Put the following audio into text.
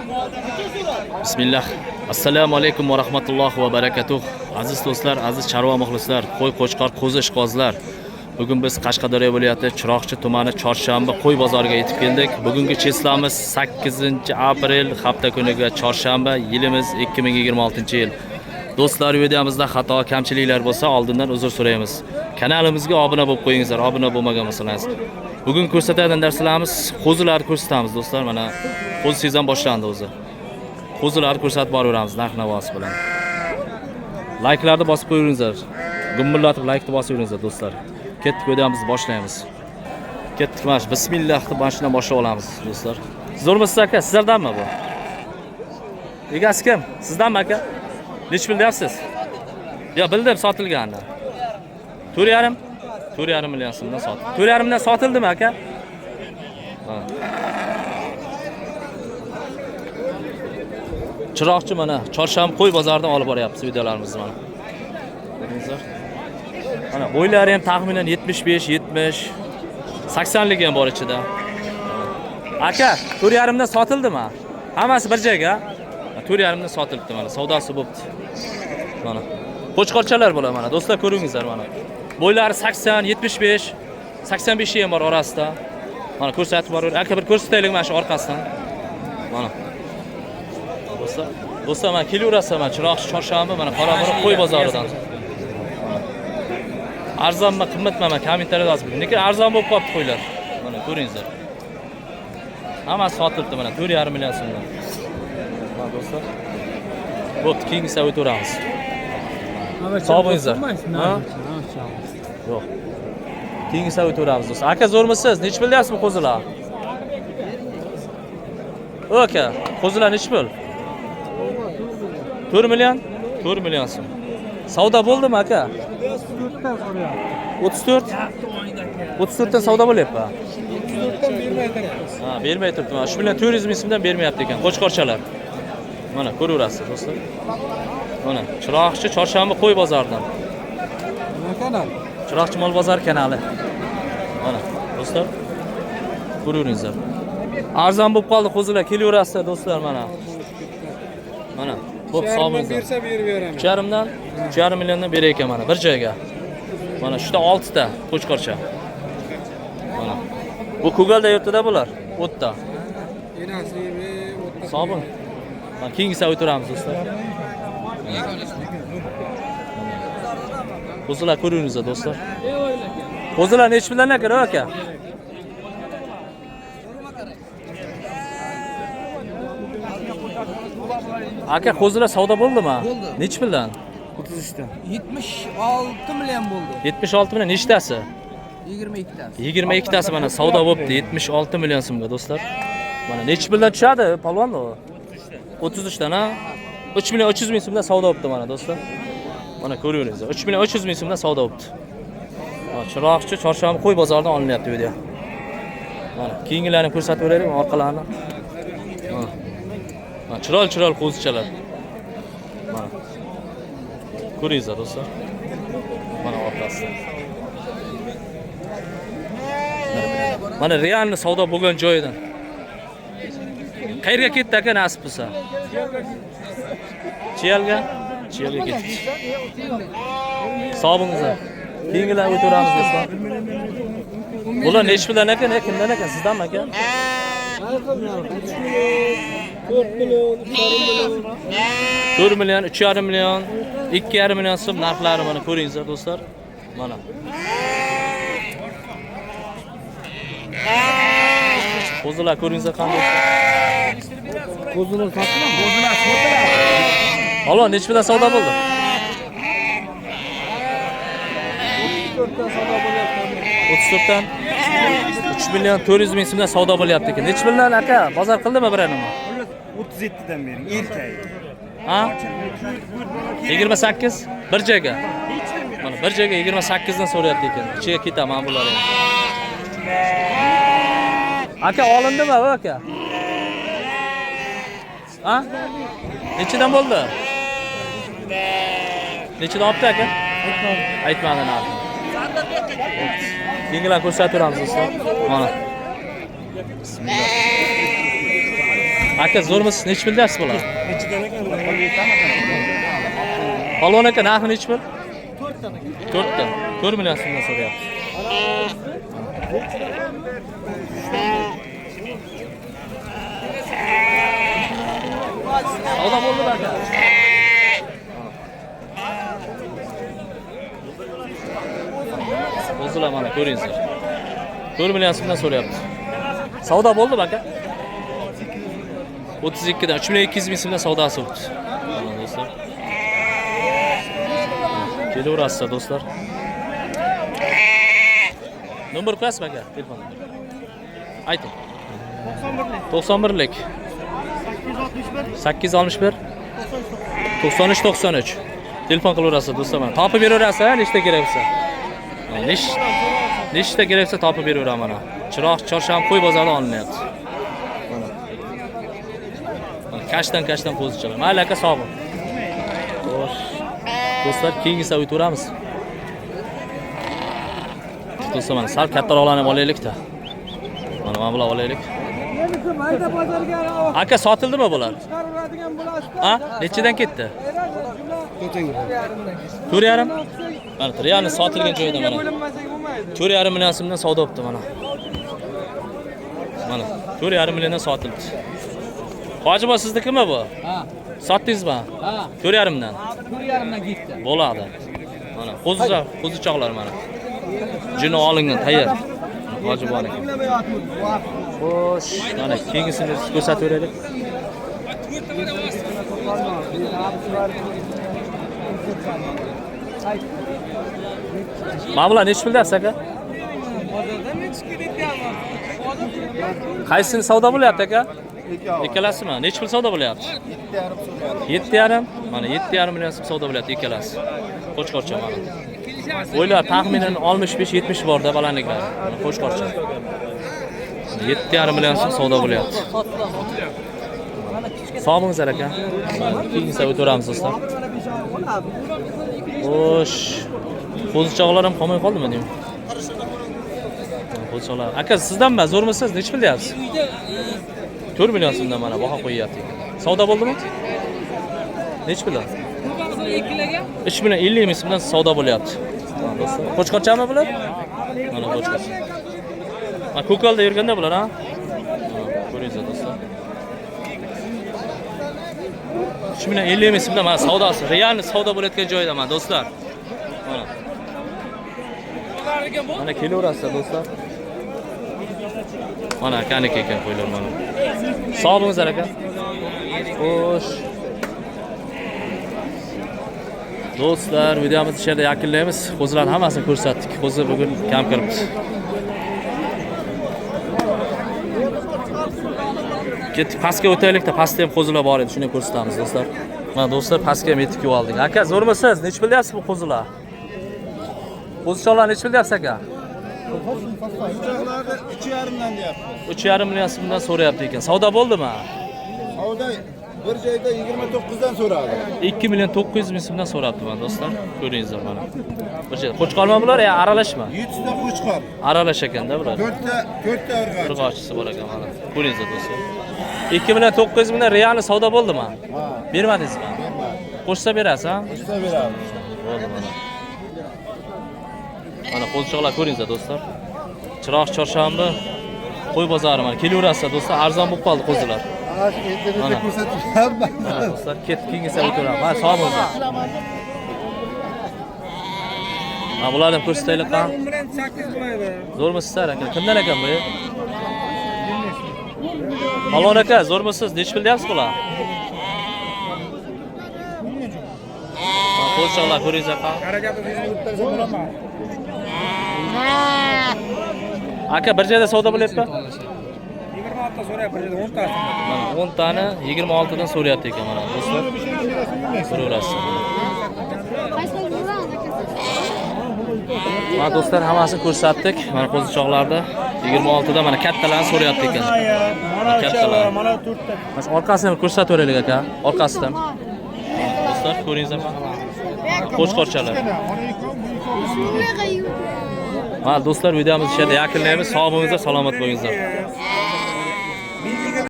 Bismillah. Assalomu alaykum va rahmatullohi va barakatuh. Aziz do'stlar, aziz chorva muxlislar, qo'y qo'chqor, qo'zi ishqozlar. Bugun biz Qashqadaryo viloyati Chiroqchi tumani Chorshanba qo'y bozoriga yetib keldik. Bugungi cheslamiz 8-aprel hafta kuniga Chorshanba, yilimiz 2026-yil. Do'stlar, videomizda xato, kamchiliklar bo'lsa, oldindan uzr so'raymiz. Kanalimizga obuna bo'lib qo'yingizlar, obuna bo'lmagan bo'lsangiz. Bugun ko'rsatadigan darslarimiz qo'zilar ko'rsatamiz do'stlar. Mana qo'zi sezon boshlandi o'zi. Qo'zilar ko'rsatib boraveramiz narx-navosi bilan. Like'larni bosib qo'yingizlar. Gumbillatib like'ni bosib qo'yingizlar do'stlar. Ketdik, videomizni boshlaymiz. Ketdik, mana bismillah deb mashinadan boshlab olamiz do'stlar. Zo'rmisiz aka? Sizlardanmi bu? Egasi kim? Sizdanmi aka? Nech pul deyapsiz? Ya bildim, sotilganini. 4,5 million so'mdan sotildi. 4,5 million sotildimi aka? Ha. Chiroqchi mana Chorshanba qo'y bozoridan olib boryapmiz videolarimizni mana. Ko'ringizlar. Mana bo'ylari ham taxminan 75, 70, 80 lik ham bor ichida. Aka, 4,5 dan sotildimi? Hammasi bir joyga. 4,5 dan sotilibdi mana, savdosi bo'pti. Mana. Qo'chqorchalar bo'ladi mana. Do'stlar ko'ringizlar mana. Bo'ylari 80, 75, 85 ham bor orasida. Mana ko'rsatib boraver. Aka bir ko'rsataylik mana shu orqasidan. Mana. Do'stlar mana kelaverasiz mana Chiroqchi Chorshanba mana Qoraqo'rg'on qo'y bozoridan. Arzonmi, qimmatmi mana kommentariyada yozib qo'ying. Lekin arzon bo'lib qolibdi qo'ylar. Mana ko'ringizlar. Hammasi sotilibdi mana 4,5 million so'mdan. Mana do'stlar. Bo'pti, keyingi savdo o'tamiz. Sog' bo'lingizlar. Yo'q. Keyingi savdo o'tamiz do'stlar. Aka zo'rmisiz? Nech pul deyapsizmi qo'zilar? Aka, qo'zilar nech pul? 4 million? 4 million so'm. Savdo bo'ldimi aka? 34? 34 dan savdo bo'lyapti. 34 dan bermayapti. Ha, bermay turibdi. Mana 3 million 400 ming so'mdan bermayapti ekan. Qo'chqorchalar. Mana ko'raverasiz do'stlar. Mana Chiroqchi Chorshanba qo'y bozoridan. Nima kanal? Chiroqchi mol bozor kanali. Mana do'stlar. Ko'raveringizlar. Arzon bo'lib qoldi qo'zilar, kelaverasizlar do'stlar mana. Mana bo'p sog'mizlar. Bersa berib beraman. 3,5 dan 3,5 milliondan berar ekan mana bir joyga. Mana shunda 6 ta qo'chqorcha. Mana. Bu Kugalda yurtida bular. O'tda. Enasi o'tda. Sog'mi? Mana keyingi savdo o'tiramiz do'stlar. Qo'zilar ko'ringizlar do'stlar. Qo'zilar nech puldan aka, aka? Aka, qo'zilar savdo bo'ldimi? Bo'ldi. Nech puldan? 33 dan. 76 million bo'ldi. 76 million nechtasi? 22 tasi. 22 tasi mana savdo bo'pti. 76 million so'mga do'stlar. Mana nech puldan tushadi palvon u? 33 dan, ha? 3 million 300 ming so'mdan savdo bo'pti mana do'stlar. Mana ko'raveringizlar. 3 million 300 ming so'mdan savdo bo'pti. Mana Chiroqchi Chorshanba qo'y bozoridan olinyapti video. Mana keyingilarni ko'rsatib beraylik, orqalarini. Mana chiroyli qo'zichalar. Mana. Ko'ringizlar do'stlar. Mana orqasi. Mana realni savdo bo'lgan joyidan. Qayerga ketdi aka nasib bo'lsa? Chiyalga ketdi. Sog' bo'lingizlar. Keyingilar o'tiramiz do'stlar. Bular nech puldan aka? Kimdan aka? Sizdanmi aka? 4 million, 3,5 million, 2,5 million so'm narxlari mana ko'ringizlar do'stlar. Mana. Qo'zilar ko'ringizlar qanday. Qo'zilar sotildimi? Qo'zilar sotiladi. Halol, nech puldan savdo bo'ldi? 34 dan savdo bo'lyapti. 34 dan 3 million 400 ming so'mdan savdo bo'lyapti ekan. Nech puldan aka? Bozor qildimi birinimi? 37 dan bering, erkak. Ha? 28 bir joyga. Mana bir joyga 28 dan so'rayapti ekan. Ichiga ketaman bular ham. Aka olindimi aka? Ha? Nechidan bo'ldi? Nechidan olibdi aka? Aytmadi narxi. Keyingilarni ko'rsatib beramiz do'stlar. Mana. Bismillah. Aka zo'rmisiz? Nech pul deyapsiz bular? Nechidan ekan? Polvon aka narxi nech pul? 4 ta. 4 million so'mdan so'rayapti. Savdo bo'ldi aka. O'zlar mana ko'ringizlar. 4 million so'mdan so'rayapti. Savdo bo'ldi aka. 32 dan 3.200 ming so'mdan savdosi o'tdi. Mana do'stlar. Kelaverasiz do'stlar. Nomer qo'yasizmi aka? Telefon. Ayting. 91lik. 861 93 93. Telefon qilaverasiz do'stlar. Mana topib beraverasiz, nechta kerak bo'lsa. Nechta kerak bo'lsa topib beraveraman mana. Chiroq chorshanba qo'y bozorida olinyapti. Mana kashdan qo'zichalar. Mayli aka sog' bo'ling. Xo'sh. Do'stlar, keyingisi o'tamiz. Do'stlar, mana sal kattaroqlarni ham olaylik-da. Mana bular olaylik. Aka sotildimi bular? Ha? Nechidan ketdi? 4.5. Mana realni sotilgan joyida mana. 4.5 million so'mdan savdo bo'libdi mana. Mana 4.5 milliondan sotildi. Hojibo siznikimi bu? Ha. Sotdingizmi? Ha. 4.5 dan. 4.5 dan ketdi. Bo'ladi. Mana qo'zichoqlar mana. Jini olingan tayyor. Hojibo aka. Xo'sh, mana kengisini ko'rsatib beraylik. Mana bular nech pul deyapsiz aka? Qaysini savdo bo'lyapti aka? Ikkalasimi? Nech pul savdo bo'lyapti? 7.5. Mana 7.5 million so'm savdo bo'lyapti ikkalasi. Qo'chqorcha mana. O'ylar taxminan 65-70 borda balandliklari. Qo'chqorcha. 7.5 million so'm savdo bo'lyapti. Sog' bo'lingizlar aka. Keyinsa o'tiramiz do'stlar. Xo'sh. Qo'zichoqlar ham qolmay qoldimi deyman? Qo'zichoqlar. Aka sizdanmi? Zo'rmisiz? Nech pul deyapsiz? 4 million so'mdan mana baho qo'yyapti. Savdo bo'ldimi? Nech pul? 3 million 50 ming so'mdan savdo bo'lyapti. Mana do'stlar. Qo'chqorchami bular? Mana qo'chqorcha. Ha, ko'kalda yurganda bular, ha? Ko'ringizlar do'stlar. 3 million 50 ming so'mdan mana savdosi, realni savdo bo'layotgan joyda mana do'stlar. Mana. Mana kelaverasizlar do'stlar. Mana akaniki ekan qo'ylar mana. Sog' bo'lingizlar aka. Xo'sh. Do'stlar, videomizni shu yerda yakunlaymiz. Qo'zilarning hammasini ko'rsatdik. Qo'zi bugun kam kiribdi. Ketdik pastga o'taylik-da, pastda ham qo'zilar bor edi, shuni ko'rsatamiz do'stlar. Mana do'stlar, pastga ham yetib oldik. Aka, zo'rmisiz? Nech pul deyapsiz bu qo'zilar? Qo'zichoqlar nech pul deyapsiz aka? Uchoqlarni 3.5 dan deyapti. 3.5 million so'mdan so'rayapti ekan. Savdo bo'ldimi? Savdo bir joyda 29 dan so'radi. 2 million 900 ming so'mdan so'rabdi mana do'stlar. Ko'ringizlar mana. Bir joyda qo'chqormi bular yo aralashma? 7 ta qo'chqor. Aralash ekanda bular. 4 ta urg'och. Urg'ochisi bor ekan mana. Ko'ringizlar do'stlar. 2 million 900 mingdan realni savdo bo'ldimi? Ha. Bermadingizmi? Bermadi. Qo'shsa berasiz, ha? Qo'shsa beramiz. Bo'ldi mana. Mana qo'zichoqlar ko'ringizlar do'stlar. Chiroq chorshanba qo'y bozori mana. Kelaverasizlar do'stlar, arzon bo'lib qoldi qo'zilar. Mana ko'rsatyapman. Mana do'stlar, keyingisi o'tiramiz. Mana sog' bo'linglar. Mana bularni ham ko'rsataylik qani. bilan 8 bo'ladi. Zo'rmisizlar aka? Kimdan ekan bu? Polvon aka, zo'rmisiz? Nech pul deyapsiz bular? Qo'zichoqlar ko'ringizlar qani. Harakatingizni o'tkazib beraman. Aka, bir joyda savdo bo'lyapti? 26 ta so'rayapti, bir joyda 10 tasi. Mana 10 tani 26 dan so'rayapti ekan mana do'stlar. So'raverasiz. Mana do'stlar, hammasini ko'rsatdik. Mana qo'zichoqlarda 26 dan mana kattalarni so'rayapti ekan. Mana kattalar, mana 4 ta. Mana orqasini ko'rsataveraylik aka. Orqasidan. Do'stlar, ko'ringizlar. Qo'chqorchalar. Mana do'stlar, videomizni shu yerda yakunlaymiz. Sog' bo'lingizlar, salomat bo'lingizlar.